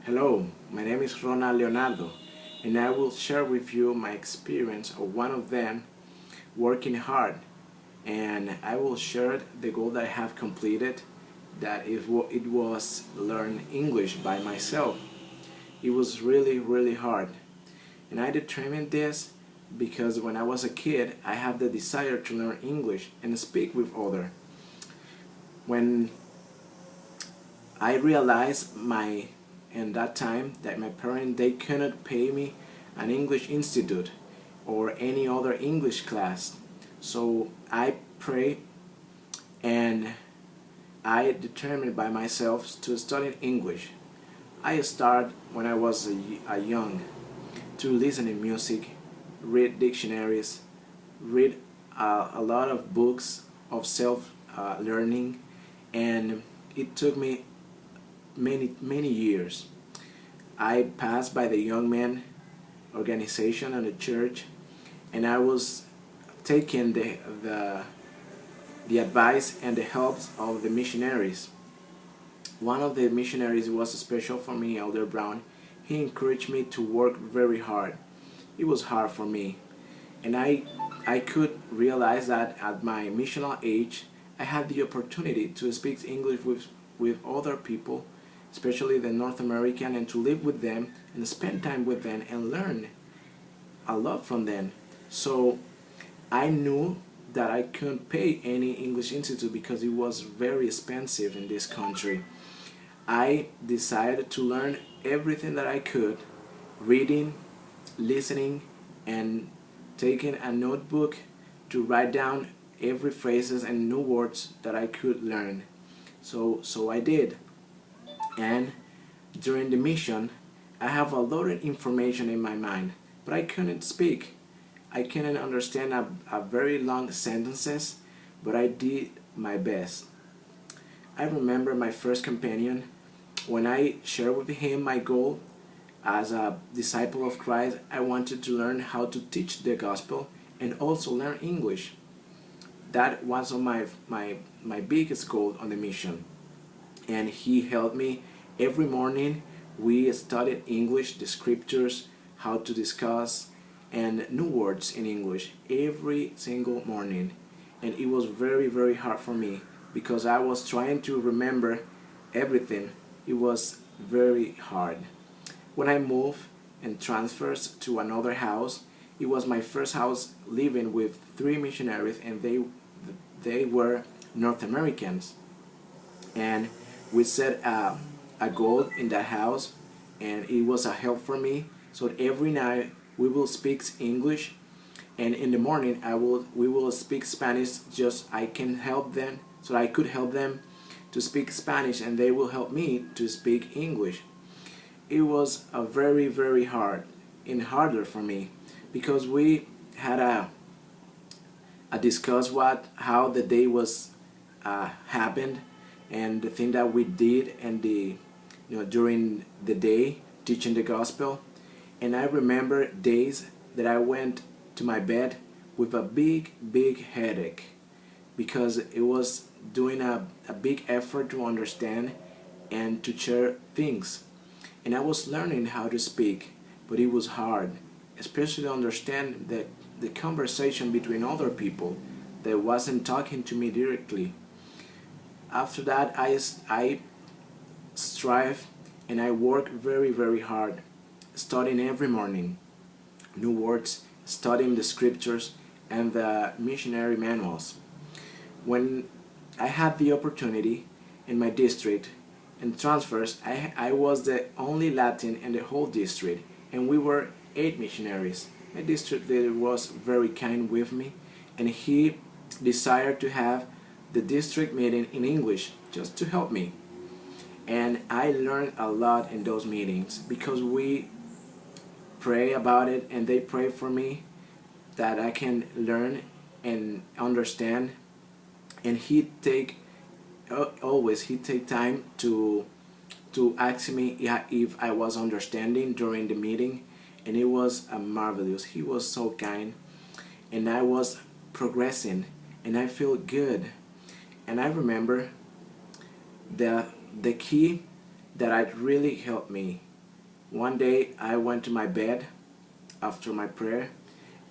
Hello, my name is Ronald Leonardo, and I will share with you my experience of one of them working hard. And I will share the goal that I have completed, that it was learn English by myself. It was really hard. And I determined this because when I was a kid, I had the desire to learn English and speak with others. When I realized in that time that my parents they couldn't pay me an English institute or any other English class. So I prayed and I determined by myself to study English. I started when I was a young to listen to music, read dictionaries, read a lot of books of self learning, and it took me many years. I passed by the young men organization and the church, and I was taking the advice and the helps of the missionaries. One of the missionaries was special for me, Elder Brown. He encouraged me to work very hard. It was hard for me, and I could realize that at my missional age, I had the opportunity to speak English with other people, especially the North American, and to live with them and spend time with them and learn a lot from them. So I knew that I couldn't pay any English institute because it was very expensive in this country. I decided to learn everything that I could, reading, listening, and taking a notebook to write down every phrases and new words that I could learn. So I did. And during the mission, I have a lot of information in my mind, but I couldn't speak. I couldn't understand a very long sentences, but I did my best. I remember my first companion when I shared with him my goal as a disciple of Christ. I wanted to learn how to teach the gospel and also learn English. That was my biggest goal on the mission. And he helped me every morning. We studied English, the scriptures, how to discuss, and new words in English every single morning. And it was very hard for me because I was trying to remember everything. It was very hard. When I moved and transferred to another house, it was my first house living with three missionaries, and they were North Americans. And we set a goal in that house, and it was a help for me. So every night we will speak English, and in the morning we will speak Spanish. Just I can help them, so I could help them to speak Spanish, and they will help me to speak English. It was a very hard and harder for me because we had a discuss how the day was happened and the thing that we did and during the day teaching the gospel. And I remember days that I went to my bed with a big headache because it was doing a big effort to understand and to share things. And I was learning how to speak, but it was hard, especially to understand the conversation between other people that wasn't talking to me directly. After that, I strive and I work very hard, studying every morning new words, studying the scriptures and the missionary manuals. When I had the opportunity in my district and transfers, I was the only Latin in the whole district, and we were 8 missionaries. My district leader was very kind with me, and he desired to have the district meeting in English just to help me. And I learned a lot in those meetings because we pray about it and they pray for me that I can learn and understand. And he take time to ask me if I was understanding during the meeting, and it was marvelous. He was so kind, and I was progressing, and I feel good. And I remember the key that really helped me One day I went to my bed after my prayer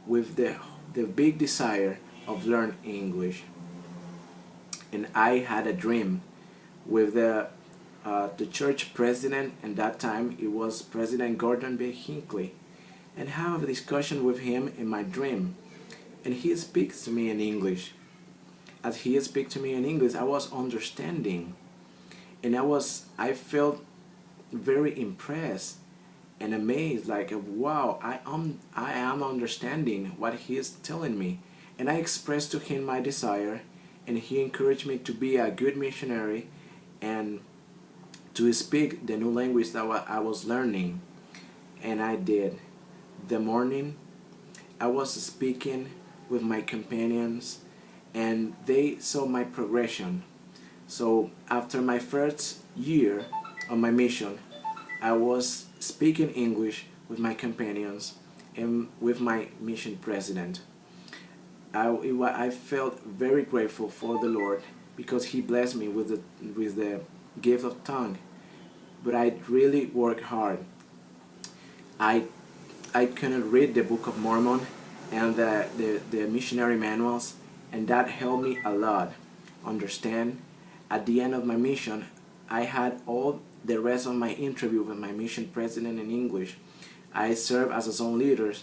with the big desire of learn English. And I had a dream with the church president, and that time it was President Gordon B. Hinckley, and have a discussion with him in my dream. And he speaks to me in English. As he speaks to me in English, I was understanding, and I felt very impressed and amazed, like wow, I am understanding what he is telling me. And I expressed to him my desire, and he encouraged me to be a good missionary and to speak the new language that I was learning. And I did. The morning I was speaking with my companions, and they saw my progression. So after my first year on my mission, I was speaking English with my companions and with my mission president. I felt very grateful for the Lord because He blessed me with the gift of tongue. But I really worked hard. I I couldn't read the Book of Mormon and the missionary manuals, and that helped me a lot. Understand? At the end of my mission, I had all the rest of my interview with my mission president in English. I served as a zone leader,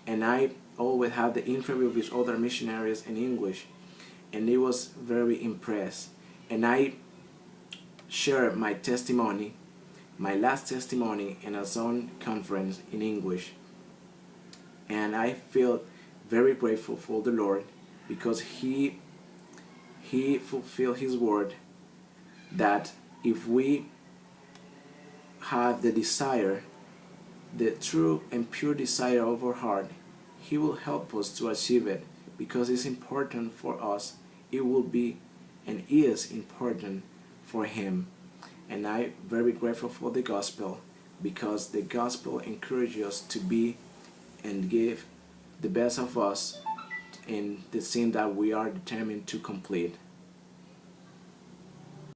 and I always had the interview with other missionaries in English, and they was very impressed. And I shared my testimony, my last testimony in a zone conference in English. And I feel very grateful for the Lord because He fulfilled His word that if we have the desire, the true and pure desire of our heart, He will help us to achieve it because it's important for us. It will be and is important for Him. And I'm very grateful for the gospel because the gospel encourages us to be and give the best of us in the sin that we are determined to complete.